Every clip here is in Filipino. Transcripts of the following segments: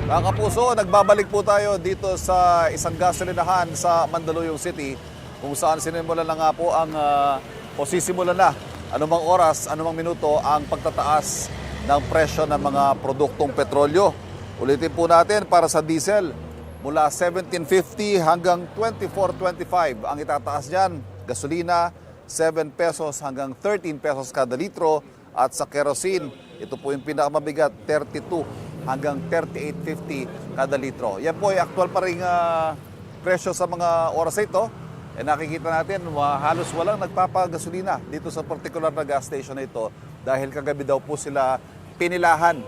Mga kapuso, nagbabalik po tayo dito sa isang gasolinahan sa Mandaluyong City kung saan sinimulan na nga po o sisimulan na anumang oras, anumang minuto ang pagtataas ng presyo ng mga produktong petrolyo. Ulitin po natin para sa diesel, mula 17.50 hanggang 24.25 ang itataas dyan. Gasolina, 7 pesos hanggang 13 pesos kada litro. At sa kerosene, ito po yung pinakamabigat, 32 hanggang 38.50 kada litro. Yan po ay aktual pa rin presyo sa mga oras ito. Nakikita natin, halos walang nagpapagasolina dito sa particular na gas station na ito dahil kagabi daw po sila pinilahan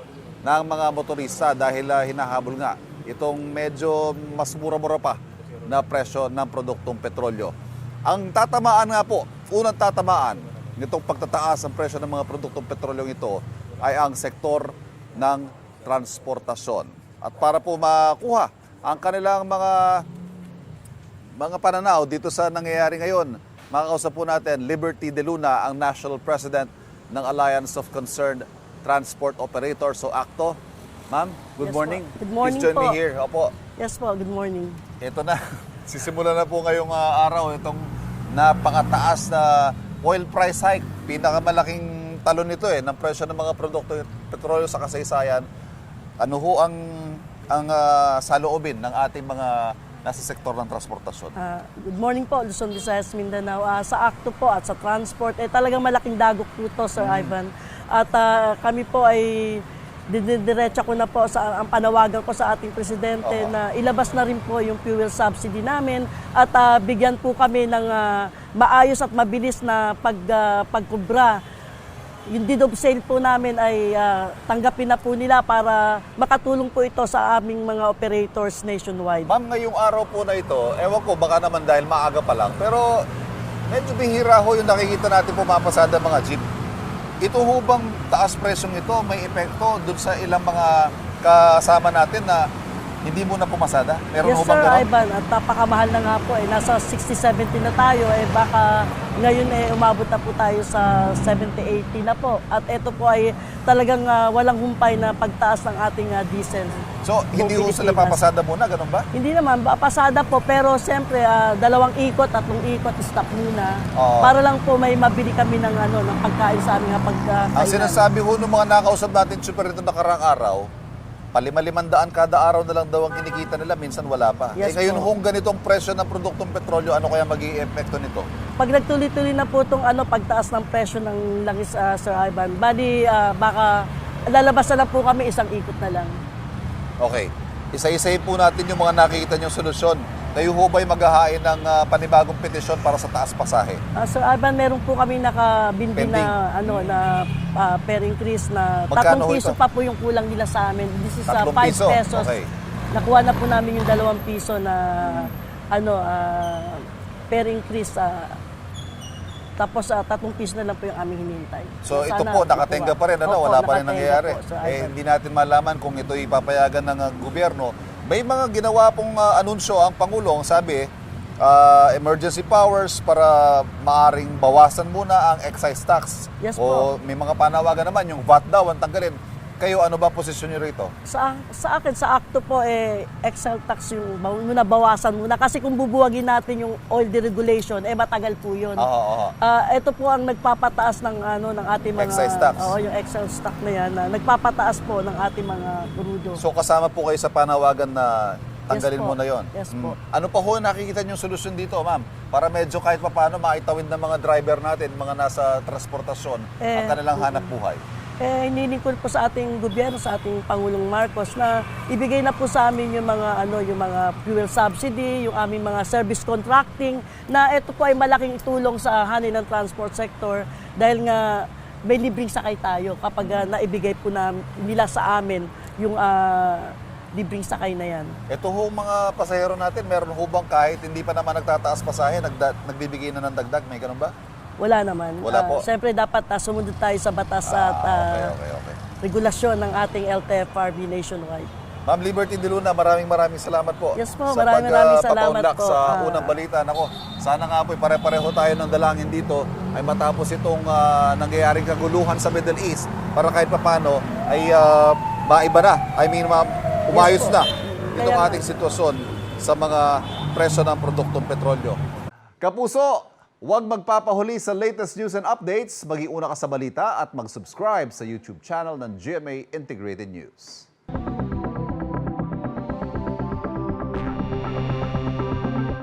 ng mga motorista dahil hinahabol nga itong medyo mas mura-mura pa na presyo ng produktong petrolyo. Ang tatamaan nga po, unang tatamaan nitong pagtataas ng presyo ng mga produktong petrolyong ito ay ang sektor ng transportasyon. At para po makuha ang kanilang mga pananaw dito sa nangyayari ngayon, makakausap po natin Liberty De Luna, ang National President ng Alliance of Concerned Transport Operators, so ACTO. Ma'am, good morning. Good morning Please join me po. here. Opo. Yes po, good morning. Ito na, sisimula na po ngayong araw itong napakataas na oil price hike. Pinakamalaking talon nito ng presyo ng mga produkto petrolyo sa kasaysayan. Ano ho ang saloobin ng ating mga nasa sektor ng transportasyon? Good morning po, Luzon, Visayas, Mindanao. Sa ACTO po at sa transport, talagang malaking dagok po ito, Sir Ivan. At kami po ay didiretsa ko na po ang panawagan ko sa ating presidente na ilabas na rin po yung fuel subsidy namin at bigyan po kami ng maayos at mabilis na pagkubra. Yung deed of sale po namin ay tanggapin na po nila para makatulong po ito sa aming mga operators nationwide. Ma'am, ngayong araw po na ito, ewan ko baka naman dahil maaga pa lang, pero medyo bihira ho yung nakikita natin pumapasada mga jeep. Ito ho bang taas presyong ito may epekto dun sa ilang mga kasama natin na hindi mo na pumasada? Meron Yes, ho bang Sir gano'n? Ivan, at napakamahal na nga po. Nasa 60-70 na tayo. Baka ngayon umabot na po tayo sa 70-80 na po. At ito po ay talagang walang humpay na pagtaas ng ating diesel. So, hindi ho sila papasada muna, ganun ba? Hindi naman, pasada po. Pero siyempre, 2 ikot, 3 ikot, stop muna. Para lang po may mabili kami ng pagkain sa aming pagkainan. Ang sinasabi ho ng mga nakausap natin super ito nakarang araw, 500 kada araw na lang daw ang kinikita nila, minsan wala pa. Yes, ngayon po. kung ganitong presyo ng produktong petrolyo, ano kaya magiging epekto nito? Pag nagtuloy-tuloy na po itong pagtaas ng presyo ng langis, Sir Ivan, bali baka lalabas na lang po kami 1 ikot na lang. Okay. Isa-isahin po natin yung mga nakikita niyong solusyon. Kayo ho ba'y maghahain ng panibagong petisyon para sa taas pasahe? Sir Ivan, meron po kami nakabindi Pending. na per increase na Magkano 3 piso ito? pa po yung kulang nila sa amin. This is 5 3 piso? pesos. Okay. Nakuha na po namin yung 2 piso na per increase. Tapos 3 piso na lang po yung aming hinihintay. So ito Sana po, nakatenga pa rin, Opo, wala pa rin nakatenga nangyayari. po, Sir Ivan. Hindi natin malaman kung ito ipapayagan ng gobyerno. May mga ginawa pong anunsyo ang Pangulo, ang sabi, emergency powers para maaring bawasan muna ang excise tax. Yes O may mga panawagan naman, yung VAT daw ang tanggalin. Kayo, ano ba posisyon nyo rito? Sa akin, sa ACTO po, excise tax yung bawasan muna. Kasi kung bubuwagin natin yung oil deregulation, matagal po yun. Oo. Ito po ang nagpapataas ng ating mga Excise tax. Oo, yung excise tax na yan, nagpapataas po ng ating mga crudo. So kasama po kayo sa panawagan na tanggalin Yes po. mo na yon. Yes po. Ano pa ho nakikita niyong solusyon dito, ma'am? Para medyo kahit paano maitawid ng mga driver natin, mga nasa transportasyon, ang kanilang hanap buhay. Hinilingkod po sa ating gobyerno, sa ating Pangulong Marcos na ibigay na po sa amin yung mga fuel subsidy, yung aming mga service contracting, na ito po ay malaking tulong sa hanin ng transport sector dahil nga may libreng sakay tayo kapag naibigay po nila sa amin yung libreng sakay na yan. Ito ho mga pasahero natin, meron ho bang kahit hindi pa naman nagtataas pasahe, nagbibigay na ng dagdag, may ganun ba? Wala naman. Wala po. Siyempre dapat sumunod tayo sa batas at Okay. regulasyon ng ating LTFRB nationwide. Ma'am Liberty De Luna, maraming salamat po. Yes po, sa maraming salamat pagpapaunlak po. sa unang balita. Nako, sana nga po pare-pareho tayo ng dalangin dito ay matapos itong nangyayaring kaguluhan sa Middle East para kahit papano ay maiba na. I mean, umayos Yes po. na itong Kaya nga. ating sitwasyon sa mga presyo ng produktong petrolyo. Kapuso, huwag magpapahuli sa latest news and updates. Mag-iuna ka sa balita at mag-subscribe sa YouTube channel ng GMA Integrated News.